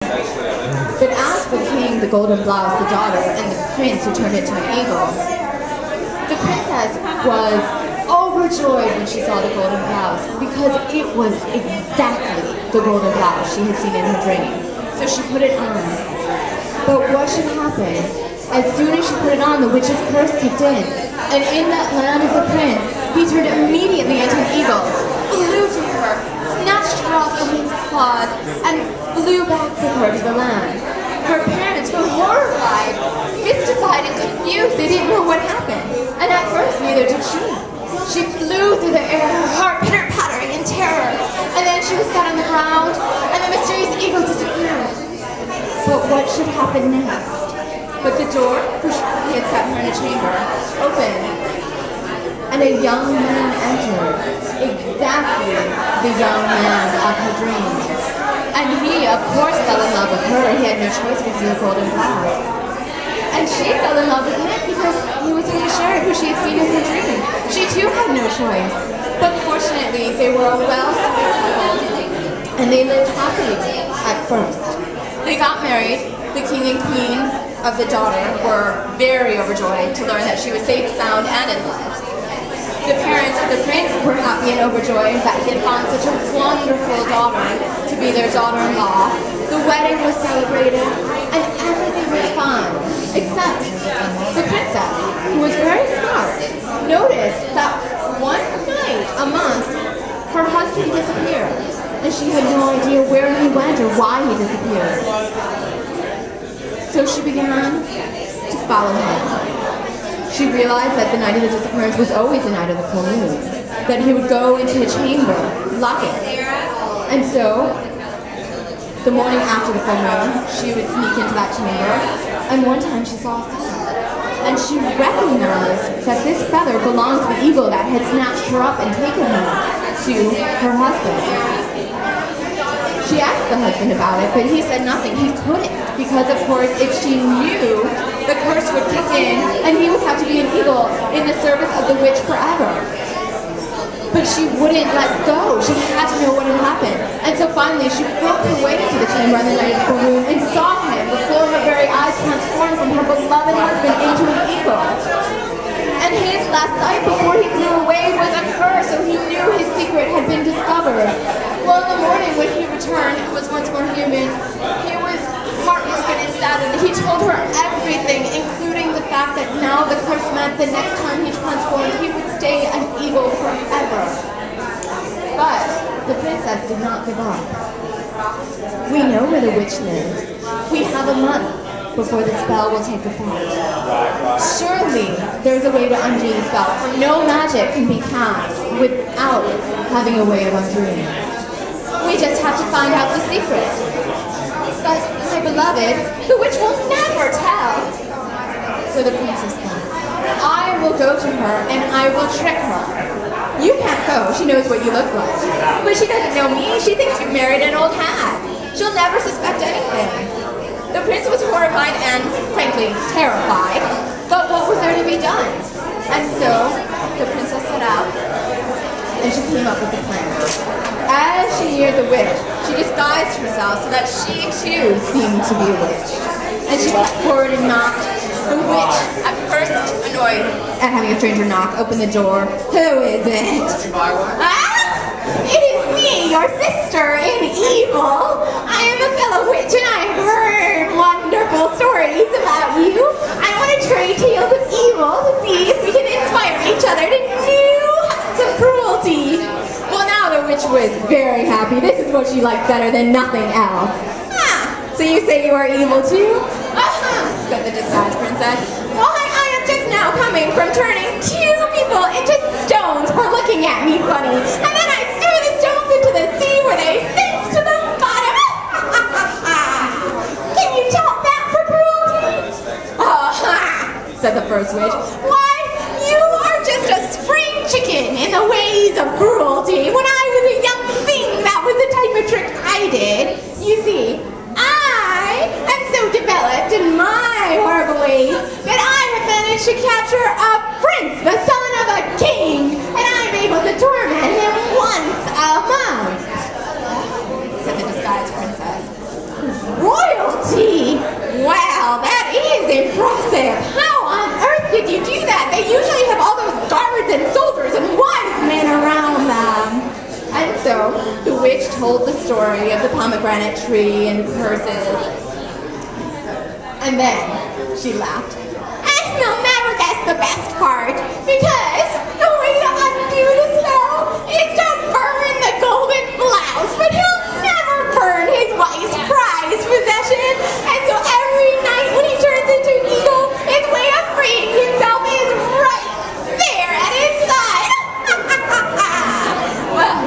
But as for King, the Golden Blouse, the daughter, and the prince who turned into an eagle, the princess was overjoyed when she saw the golden blouse because it was exactly the golden blouse she had seen in her dream. So she put it on. But what should happen? As soon as she put it on, the witch's curse kicked in. And in that land of the prince, he turned immediately into an eagle, flew to her, snatched her off from his claws, and flew back with her to the land. Her parents were horrified, mystified, and confused. They didn't know what happened. And at first, neither did she. She flew through the air, her heart pitter-pattering in terror. And then she was set on the ground, and the mysterious eagle disappeared. But what should happen next? But the door, for he had set her in a chamber, opened, and a young man entered, exactly the young man of her dreams. And he, of course, fell in love with her. He had no choice because of the golden blouse. And she fell in love with him because he was her sheriff who she had seen in her dream. She too had no choice. But fortunately, they were a well-suited couple, and they lived happily at first. They got married. The king and queen of the daughter were very overjoyed to learn that she was safe, sound, and in love. The parents of the prince were happy and overjoyed that he had found such a wonderful daughter to be their daughter-in-law. The wedding was celebrated, and everything was fine, except the princess, who was very smart, noticed that one night a month, her husband disappeared, and she had no idea where he went or why he disappeared. So she began to follow him. She realized that the night of the disappearance was always the night of the full moon, that he would go into a chamber, lock it. And so, the morning after the full moon, she would sneak into that chamber, and one time she saw a feather. And she recognized that this feather belonged to the eagle that had snatched her up and taken her to her husband. She asked the husband about it, but he said nothing. He couldn't, because of course, if she knew, the curse would kick in, and he would have to be an eagle in the service of the witch forever. But she wouldn't let go. She had to know what had happened. And so finally, she broke her way into the chamber on the night of the full moon and saw him before her very eyes transformed from her beloved husband into an eagle. And his last sight before he flew away was a curse, so he knew his secret had been discovered. Well, in the morning when he returned, who was once more human, he was heartbroken and saddened. He told her everything, including the fact that now the curse meant the next time he transformed, he would stay an eagle forever. But the princess did not give up. We know where the witch lives. We have a month before the spell will take effect. Surely there's a way to undo the spell, for no magic can be cast without having a way of undoing it. We just have to find out the secret. But, my beloved, the witch will never tell. So the princess thought, I will go to her and I will trick her. You can't go, she knows what you look like. But she doesn't know me, she thinks you've married an old hag. She'll never suspect anything. The prince was horrified and, frankly, terrified. But what was there to be done? And so, the princess set out, and she came up with a plan. As she neared the witch, she disguised herself so that she, too, seemed to be a witch. And she went forward and knocked. The witch, at first annoyed at having a stranger knock, opened the door. Who is it? It is me, your sister in evil. I am a fellow witch and I have heard wonderful stories about you. I want to trade tales of evil to see if we can inspire each other to new acts of cruelty. Well, now the witch was very happy. This is what she liked better than nothing else. So you say you are evil too? Said the disguised princess. Why, I am just now coming from turning 2 people into stones for looking at me funny. And then I threw the stones into the sea where they sink to the bottom. Can you top that for cruelty? Said the first witch. Why, you are just a spring chicken in the ways of cruelty. When I was a young thing, that was the type of trick I did. You see, I am so developed in my horrible ways that I have managed to capture a prince, the son of a king, and I'm able to torment him once a month, said the disguised princess. Royal witch told the story of the pomegranate tree and the curses. And then she laughed. And you'll never guess the best part, because the way to undo the spell is to burn the golden blouse, but he'll never burn his wife's prized possession. And so every night when he turns into an eagle, his way of freeing himself is right there at his side. Well,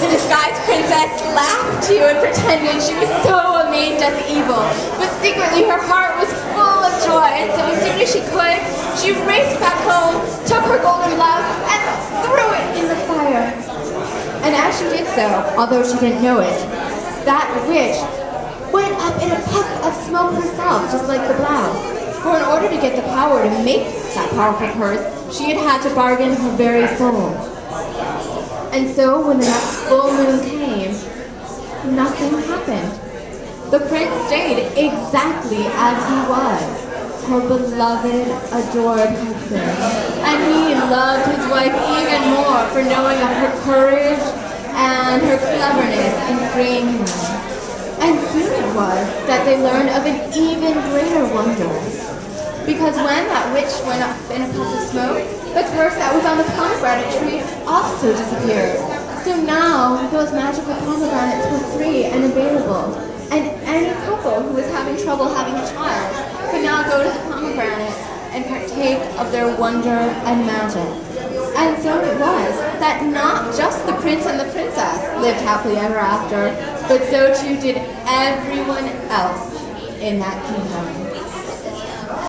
the disguised princess laughed too and pretended she was so amazed at the evil, but secretly her heart was full of joy, and so as soon as she could, she raced back home, took her golden blouse, and threw it in the fire. And as she did so, although she didn't know it, that witch went up in a puff of smoke herself, just like the blouse. For in order to get the power to make that powerful purse, she had to bargain her very soul. And so when the next full moon came, nothing happened. The prince stayed exactly as he was, her beloved, adored husband. And he loved his wife even more for knowing of her courage and her cleverness in freeing him. And soon it was that they learned of an even greater wonder. Because when that witch went up in a puff of smoke, the curse that was on the pomegranate tree also disappeared. So now those magical pomegranates were free and available. And any couple who was having trouble having a child could now go to the pomegranates and partake of their wonder and magic. And so it was that not just the prince and the princess lived happily ever after, but so too did everyone else in that kingdom.